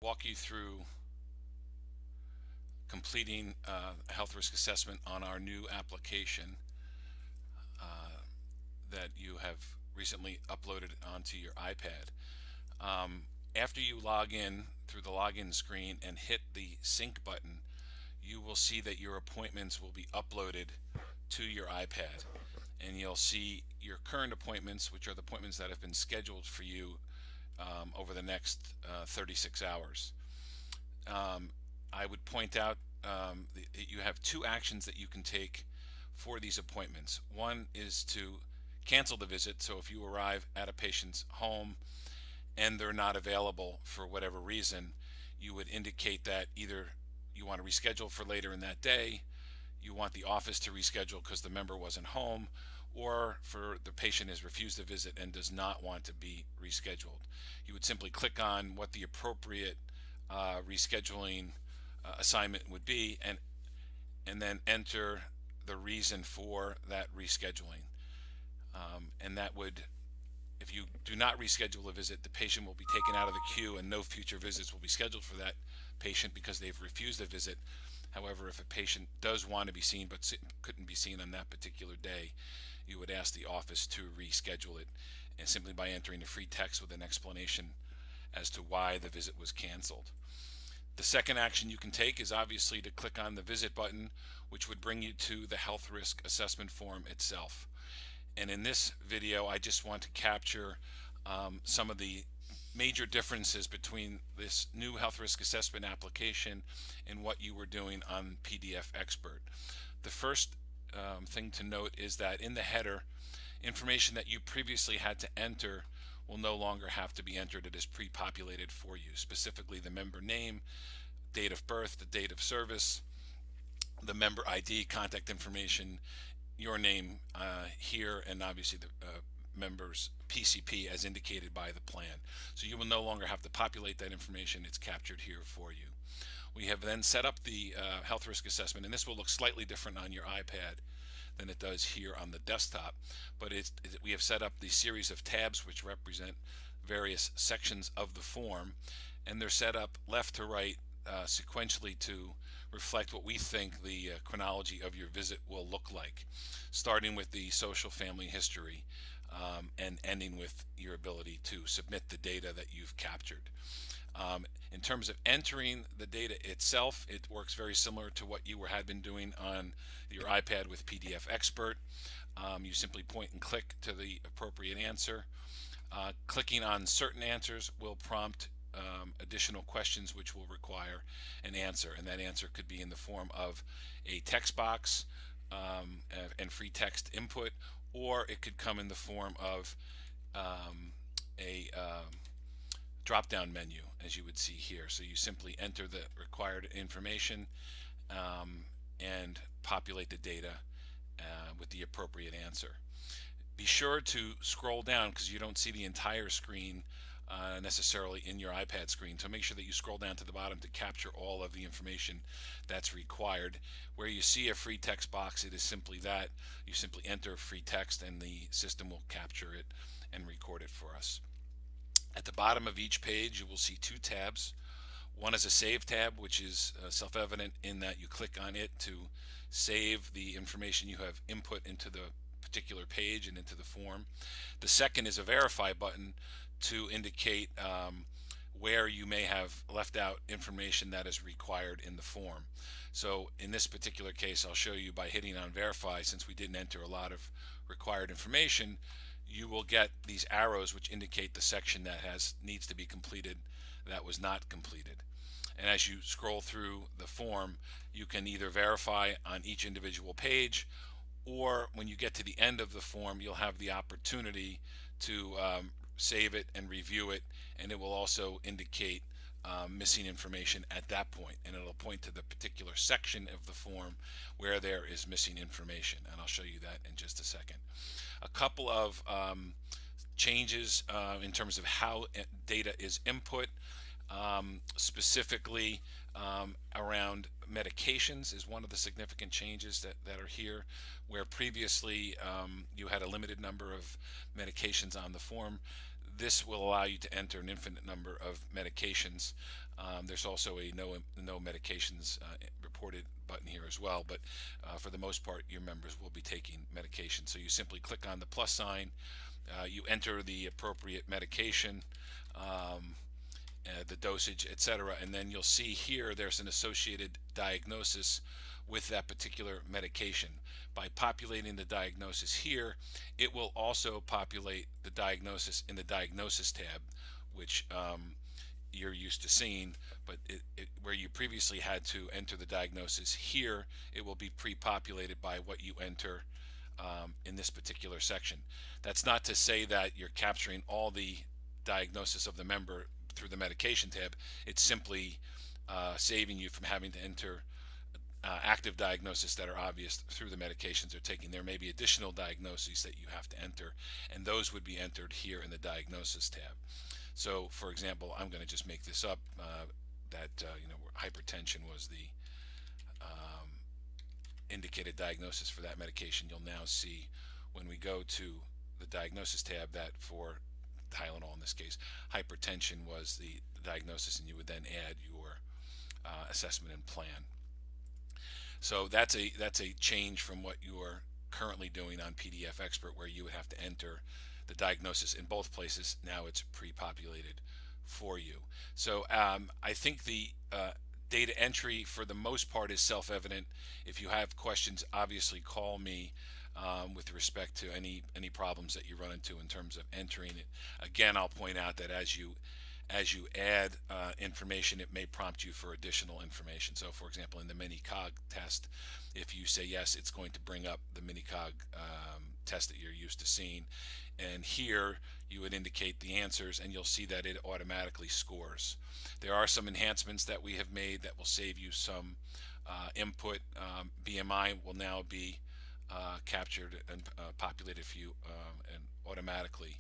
walk you through completing a health risk assessment on our new application that you have recently uploaded onto your iPad. After you log in through the login screen and hit the sync button, you will see that your appointments will be uploaded to your iPad, and you'll see your current appointments, which are the appointments that have been scheduled for you over the next 36 hours. I would point out that you have two actions that you can take for these appointments. One is to cancel the visit. So if you arrive at a patient's home and they're not available for whatever reason, you would indicate that either you want to reschedule for later in that day, you want the office to reschedule because the member wasn't home, or for the patient has refused a visit and does not want to be rescheduled. You would simply click on what the appropriate rescheduling assignment would be, and then enter the reason for that rescheduling. And that would, if you do not reschedule a visit, the patient will be taken out of the queue and no future visits will be scheduled for that patient because they've refused a visit. However, if a patient does want to be seen but couldn't be seen on that particular day, you would ask the office to reschedule it, and simply by entering a free text with an explanation as to why the visit was canceled. The second action you can take is obviously to click on the visit button, which would bring you to the health risk assessment form itself. And in this video, I just want to capture some of the major differences between this new health risk assessment application and what you were doing on PDF Expert. The first thing to note is that in the header, information that you previously had to enter will no longer have to be entered. It is pre-populated for you, specifically the member name, date of birth, the date of service, the member ID, contact information, your name here, and obviously the member's PCP as indicated by the plan. So you will no longer have to populate that information. It's captured here for you. We have then set up the health risk assessment, and this will look slightly different on your iPad than it does here on the desktop, but we have set up the series of tabs which represent various sections of the form, and they're set up left to right sequentially to reflect what we think the chronology of your visit will look like, starting with the social family history and ending with your ability to submit the data that you've captured. In terms of entering the data itself, it works very similar to what you had been doing on your iPad with PDF Expert. You simply point and click to the appropriate answer. Clicking on certain answers will prompt additional questions which will require an answer, and that answer could be in the form of a text box and free text input, or it could come in the form of a drop-down menu, as you would see here. So you simply enter the required information and populate the data with the appropriate answer. Be sure to scroll down because you don't see the entire screen necessarily in your iPad screen, so make sure that you scroll down to the bottom to capture all of the information that's required. Where you see a free text box, it is simply that. You simply enter free text and the system will capture it and record it for us. At the bottom of each page, you will see two tabs. One is a Save tab, which is self-evident in that you click on it to save the information you have input into the particular page and into the form. The second is a Verify button to indicate where you may have left out information that is required in the form. So in this particular case, I'll show you by hitting on Verify. Since we didn't enter a lot of required information, you will get these arrows which indicate the section that needs to be completed that was not completed. And as you scroll through the form, you can either verify on each individual page, or when you get to the end of the form, you'll have the opportunity to save it and review it, and it will also indicate missing information at that point, and it'll point to the particular section of the form where there is missing information, and I'll show you that in just a second. A couple of changes in terms of how data is input, specifically around medications is one of the significant changes that are here, where previously you had a limited number of medications on the form. This will allow you to enter an infinite number of medications. There's also a no medications reported button here as well, but for the most part your members will be taking medication. So you simply click on the plus sign, you enter the appropriate medication, the dosage, etc., and then you'll see here there's an associated diagnosis with that particular medication. By populating the diagnosis here, it will also populate the diagnosis in the diagnosis tab, which you're used to seeing, but where you previously had to enter the diagnosis here, it will be pre-populated by what you enter in this particular section. That's not to say that you're capturing all the diagnosis of the member through the medication tab. It's simply saving you from having to enter active diagnoses that are obvious through the medications they're taking. There may be additional diagnoses that you have to enter, and those would be entered here in the diagnosis tab. So, for example, I'm going to just make this up, that hypertension was the indicated diagnosis for that medication. You'll now see when we go to the diagnosis tab that for Tylenol in this case, hypertension was the diagnosis, and you would then add your assessment and plan. So that's a change from what you're currently doing on PDF Expert, where you would have to enter the diagnosis in both places. Now it's pre-populated for you. So I think the data entry for the most part is self-evident. If you have questions, obviously call me with respect to any problems that you run into in terms of entering it. Again, I'll point out that as you add information, it may prompt you for additional information. So for example, in the mini-cog test, if you say yes, it's going to bring up the mini-cog test that you're used to seeing, and here you would indicate the answers, and you'll see that it automatically scores. There are some enhancements that we have made that will save you some input. BMI will now be captured and populated for you and automatically.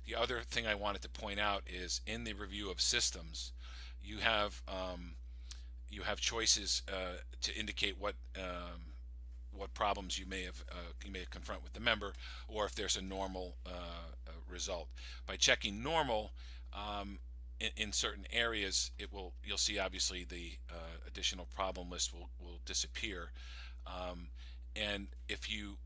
The other thing I wanted to point out is in the review of systems, you have choices to indicate what problems you may have confront with the member, or if there's a normal result. By checking normal in certain areas, you'll see obviously the additional problem list will disappear. And if you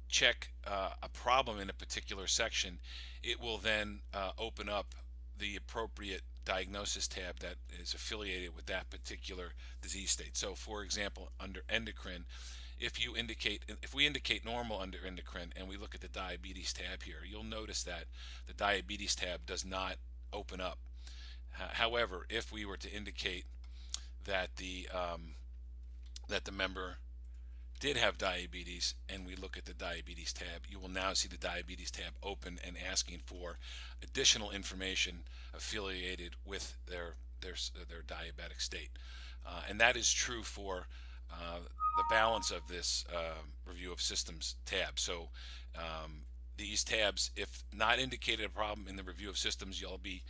check a problem in a particular section, it will then open up the appropriate diagnosis tab that is affiliated with that particular disease state. So for example, under endocrine, if we indicate normal under endocrine and we look at the diabetes tab here, you'll notice that the diabetes tab does not open up. However, if we were to indicate that the member did have diabetes and we look at the diabetes tab, you will now see the diabetes tab open and asking for additional information affiliated with their diabetic state. And that is true for the balance of this review of systems tab. So these tabs, if not indicated a problem in the review of systems, you'll be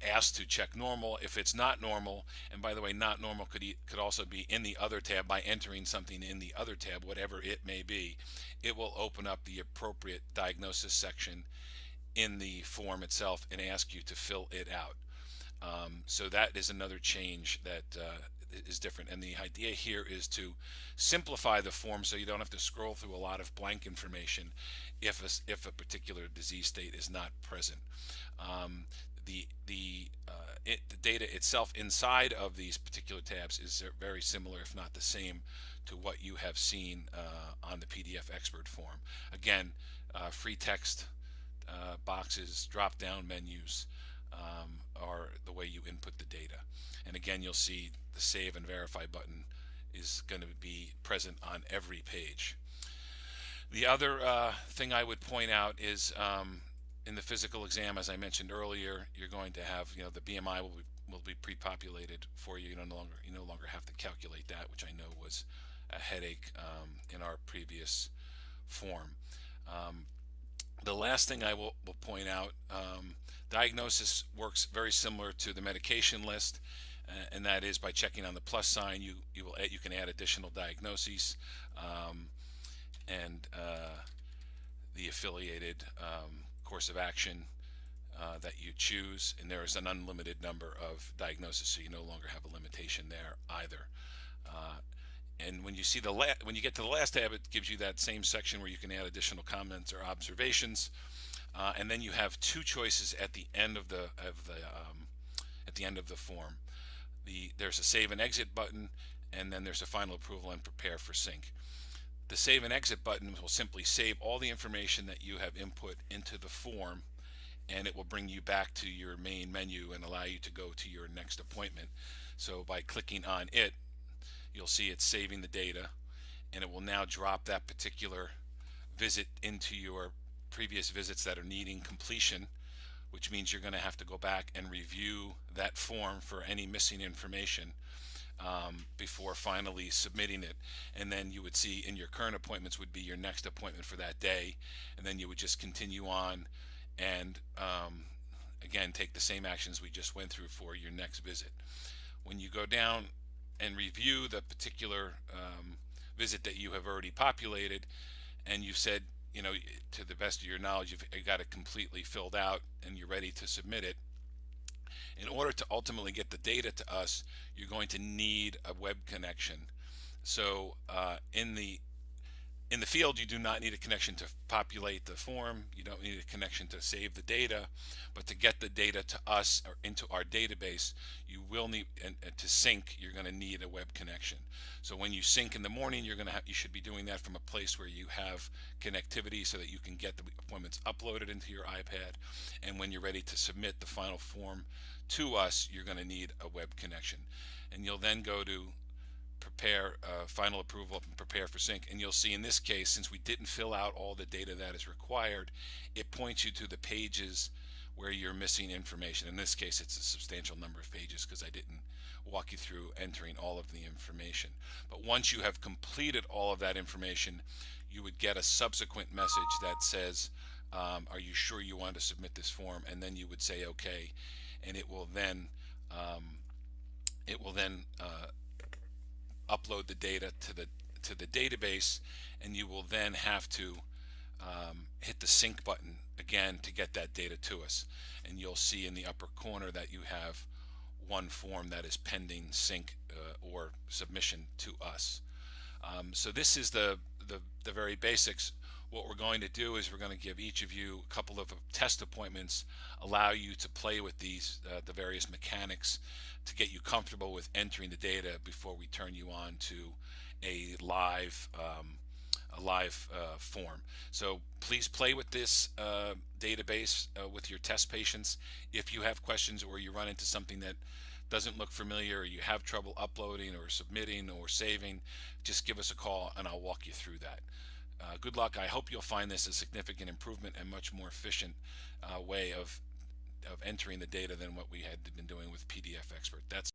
asked to check normal. If it's not normal, and by the way, not normal could also be in the other tab by entering something in the other tab, whatever it may be, it will open up the appropriate diagnosis section in the form itself and ask you to fill it out. So that is another change that is different, and the idea here is to simplify the form so you don't have to scroll through a lot of blank information if a particular disease state is not present. The data itself inside of these particular tabs is very similar, if not the same, to what you have seen on the PDF Expert form. Again, free text boxes, drop-down menus are the way you input the data. And again, you'll see the Save and Verify button is going to be present on every page. The other thing I would point out is in the physical exam, as I mentioned earlier, you're going to have, the BMI will be pre-populated for you. You no longer have to calculate that, which I know was a headache in our previous form. The last thing I will point out, diagnosis works very similar to the medication list, and that is by checking on the plus sign, you can add additional diagnoses and the affiliated course of action that you choose, and there is an unlimited number of diagnoses, so you no longer have a limitation there either. And when you see when you get to the last tab, it gives you that same section where you can add additional comments or observations, and then you have two choices at the end of the form. There's a save and exit button, and then there's a final approval and prepare for sync. The save and exit button will simply save all the information that you have input into the form, and it will bring you back to your main menu and allow you to go to your next appointment. So by clicking on it, you'll see it's saving the data, and it will now drop that particular visit into your previous visits that are needing completion, which means you're going to have to go back and review that form for any missing information before finally submitting it. And then you would see in your current appointments would be your next appointment for that day, and then you would just continue on and again take the same actions we just went through for your next visit. When you go down and review the particular visit that you have already populated, and you've said, you know, to the best of your knowledge, you've got it completely filled out and you're ready to submit it, in order to ultimately get the data to us, you're going to need a web connection. So in the field, you do not need a connection to populate the form. You don't need a connection to save the data, but to get the data to us or into our database, you will need, and to sync, you're going to need a web connection. So when you sync in the morning, you should be doing that from a place where you have connectivity so that you can get the appointments uploaded into your iPad. And when you're ready to submit the final form to us, you're going to need a web connection. And you'll then go to prepare final approval and prepare for sync, and you'll see in this case, since we didn't fill out all the data that is required, it points you to the pages where you're missing information. In this case, it's a substantial number of pages because I didn't walk you through entering all of the information. But once you have completed all of that information, you would get a subsequent message that says, are you sure you want to submit this form? And then you would say okay, and it will then upload the data to the database, and you will then have to hit the sync button again to get that data to us. And you'll see in the upper corner that you have one form that is pending sync or submission to us. So this is the very basics. What we're going to do is we're going to give each of you a couple of test appointments, allow you to play with these the various mechanics to get you comfortable with entering the data before we turn you on to a live form. So please play with this database with your test patients. If you have questions or you run into something that doesn't look familiar, or you have trouble uploading or submitting or saving, just give us a call and I'll walk you through that. Good luck. I hope you'll find this a significant improvement and much more efficient way of entering the data than what we had been doing with PDF Expert. That's